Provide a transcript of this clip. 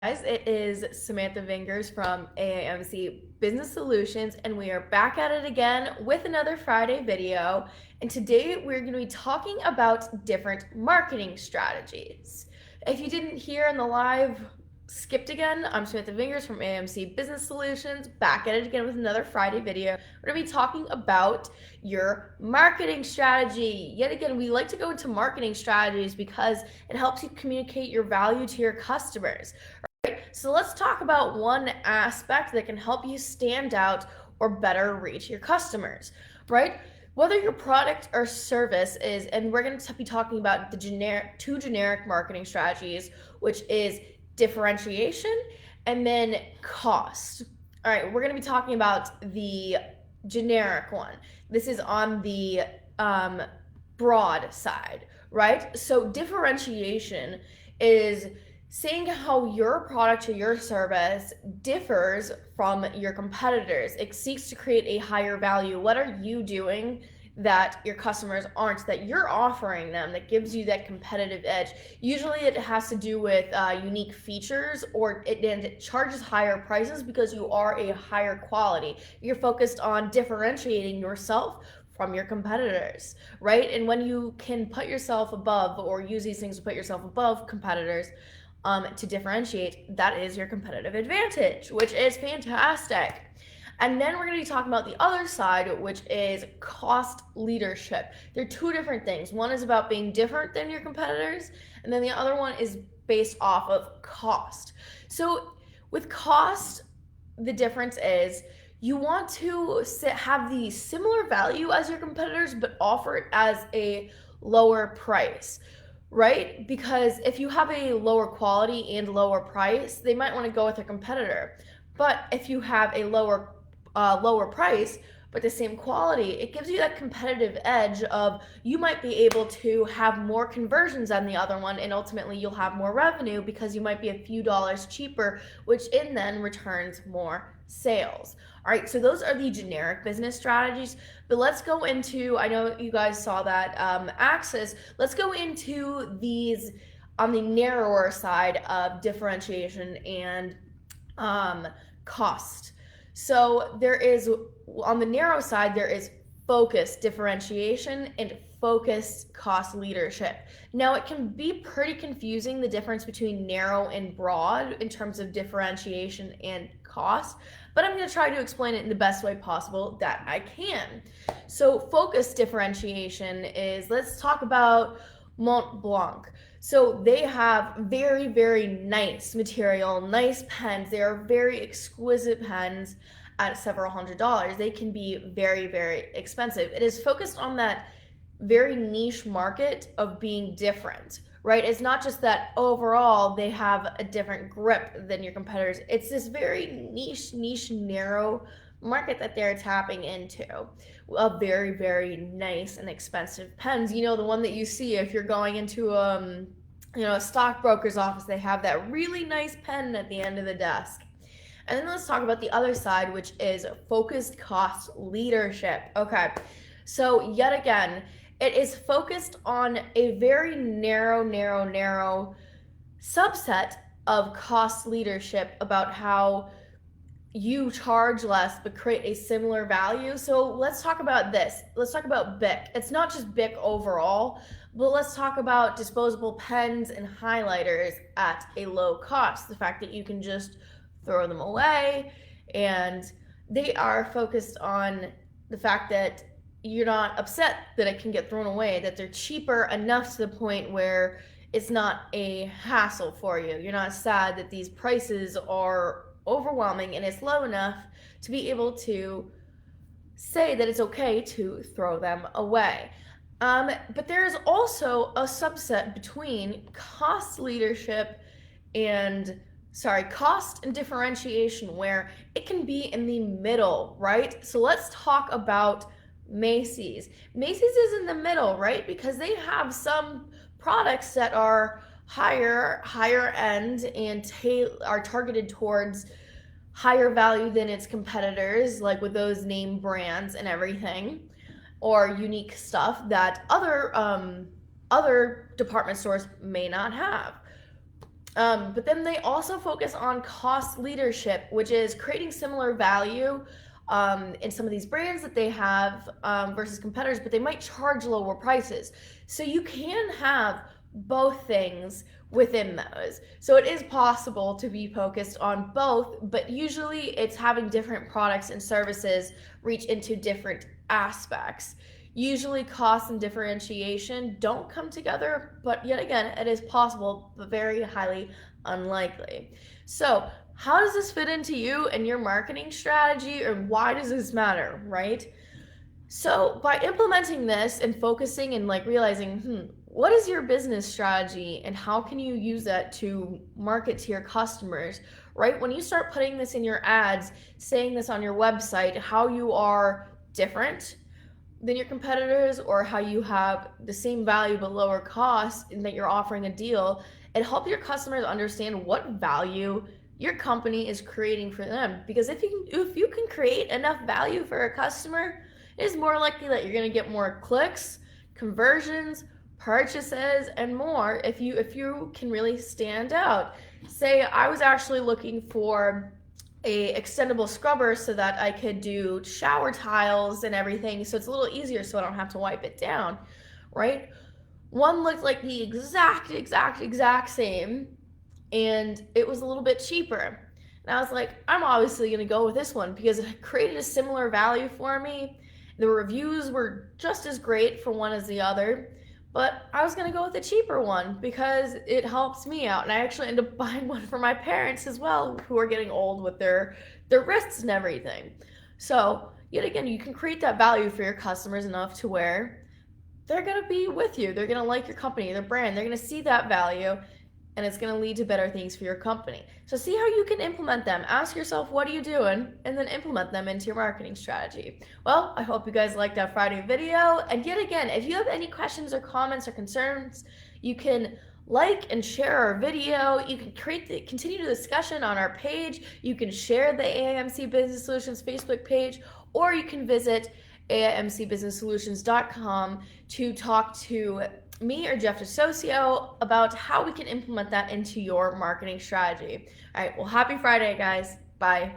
Guys, it is Samantha Vingers from AIMC Business Solutions, and we are back at it again with another Friday video. And today we're going to be talking about different marketing strategies. If you didn't hear in the live, skipped again, I'm Samantha Vingers from AIMC Business Solutions, back at it again with another Friday video. We're going to be talking about your marketing strategy. Yet again, we like to go into marketing strategies because it helps you communicate your value to your customers. So let's talk about one aspect that can help you stand out or better reach your customers, right? Whether your product or service is, and we're going to be talking about the two generic marketing strategies, which is differentiation and then cost. All right, we're going to be talking about the generic one. This is on the broad side, right? So differentiation is saying how your product or your service differs from your competitors. It seeks to create a higher value. What are you doing that your customers aren't, that you're offering them, that gives you that competitive edge? Usually it has to do with unique features, or it charges higher prices because you are a higher quality. You're focused on differentiating yourself from your competitors, right? And when you can put yourself above, or use these things to put yourself above competitors, to differentiate, that is your competitive advantage, which is fantastic. And then we're going to be talking about the other side, which is cost leadership. They're two different things. One is about being different than your competitors, and then the other one is based off of cost. So with cost, the difference is you want to have the similar value as your competitors, but offer it as a lower price, right? Because if you have a lower quality and lower price, they might want to go with a competitor. But if you have a lower price but the same quality, it gives you that competitive edge of you might be able to have more conversions than the other one, and ultimately you'll have more revenue because you might be a few dollars cheaper, which in then returns more sales. All right, so those are the generic business strategies, but let's go into, I know you guys saw that axis, let's go into these on the narrower side of differentiation and cost. So there is, on the narrow side, there is focused differentiation and focused cost leadership. Now, it can be pretty confusing, the difference between narrow and broad in terms of differentiation and cost, but I'm going to try to explain it in the best way possible that I can. So focused differentiation is, let's talk about Mont Blanc. So they have very, very nice material, nice pens. They are very exquisite pens at several $100s. They can be very, very expensive. It is focused on that very niche market of being different, right? It's not just that overall they have a different grip than your competitors. It's this very niche, narrow market that they're tapping into. A very, very nice and expensive pens. You know, the one that you see if you're going into a stockbroker's office, they have that really nice pen at the end of the desk. And then let's talk about the other side, which is focused cost leadership. Okay, so yet again, it is focused on a very narrow subset of cost leadership about how you charge less but create a similar value. So let's talk about this. Let's talk about BIC. It's not just BIC overall, but let's talk about disposable pens and highlighters at a low cost. The fact that you can just throw them away, and they are focused on the fact that you're not upset that it can get thrown away, that they're cheaper enough to the point where it's not a hassle for you. You're not sad that these prices are overwhelming, and it's low enough to be able to say that it's okay to throw them away. But there is also a subset between cost and differentiation, where it can be in the middle, right? So let's talk about Macy's. Macy's is in the middle, right? Because they have some products that are higher end and are targeted towards higher value than its competitors, like with those name brands and everything, or unique stuff that other department stores may not have. But then they also focus on cost leadership, which is creating similar value in some of these brands that they have versus competitors, but they might charge lower prices. So you can have both things within those. So it is possible to be focused on both, but usually it's having different products and services reach into different aspects. Usually cost and differentiation don't come together, but yet again, it is possible, but very highly unlikely. So how does this fit into you and your marketing strategy, or why does this matter, right? So by implementing this and focusing and like realizing, what is your business strategy and how can you use that to market to your customers, right? When you start putting this in your ads, saying this on your website, how you are different than your competitors or how you have the same value but lower cost and that you're offering a deal, it helps your customers understand what value your company is creating for them. Because if you can create enough value for a customer, it is more likely that you're going to get more clicks, conversions, purchases, and more if you can really stand out. Say I was actually looking for a extendable scrubber so that I could do shower tiles and everything, so it's a little easier so I don't have to wipe it down, right? One looked like the exact same, and it was a little bit cheaper. And I was like, I'm obviously gonna go with this one because it created a similar value for me. The reviews were just as great for one as the other, but I was gonna go with the cheaper one because it helps me out. And I actually ended up buying one for my parents as well, who are getting old with their wrists and everything. So yet again, you can create that value for your customers enough to where they're gonna be with you. They're gonna like your company, their brand. They're gonna see that value, and it's going to lead to better things for your company. So see how you can implement them. Ask yourself, what are you doing? And then implement them into your marketing strategy. Well, I hope you guys liked that Friday video. And yet again, if you have any questions or comments or concerns, you can like and share our video. You can continue the discussion on our page. You can share the AIMC Business Solutions Facebook page, or you can visit AIMCBusinessSolutions.com to talk to me or Jeff DeSocio about how we can implement that into your marketing strategy. All right, well, happy Friday, guys. Bye.